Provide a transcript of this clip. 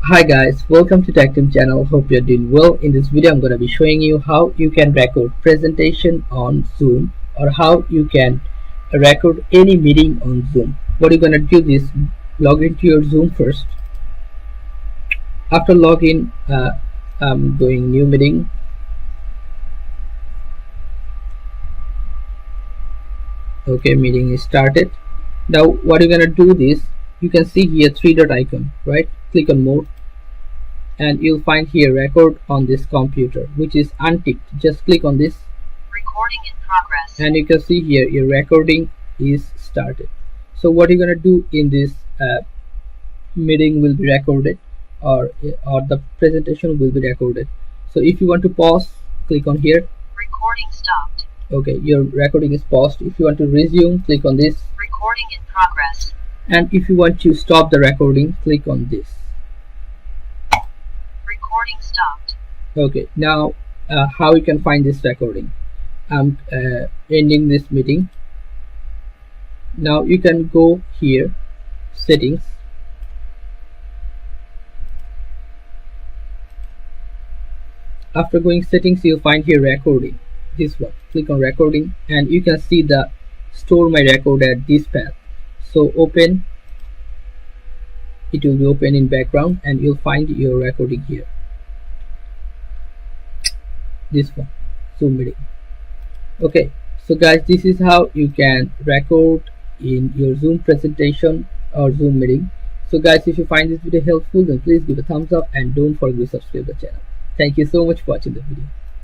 Hi guys, welcome to Tech Team channel. Hope you're doing well. In this video I'm going to be showing you how you can record presentation on Zoom or how you can record any meeting on Zoom. What you're going to do is log into your Zoom first. After login, I'm going new meeting. Okay, meeting is started. Now what you're going to do is you can see here three dot icon, right? Click on more and you'll find here record on this computer, which is unticked. Just click on this, recording in progress, and you can see here your recording is started. So what you're going to do in this meeting will be recorded, or the presentation will be recorded. So if you want to pause, click on here. Recording stopped. Okay, your recording is paused. If you want to resume, click on this. Recording in progress. And if you want to stop the recording, click on this. Recording stopped. Okay, now how you can find this recording? I'm ending this meeting. Now you can go here, settings. After going settings, you'll find here recording, this one. Click on recording and you can see the store my record at this path. So open, it will be open in background and you'll find your recording here, this one, Zoom meeting. Okay, so guys, this is how you can record in your Zoom presentation or Zoom meeting. So guys, if you find this video helpful, then please give a thumbs up and don't forget to subscribe the channel. Thank you so much for watching the video.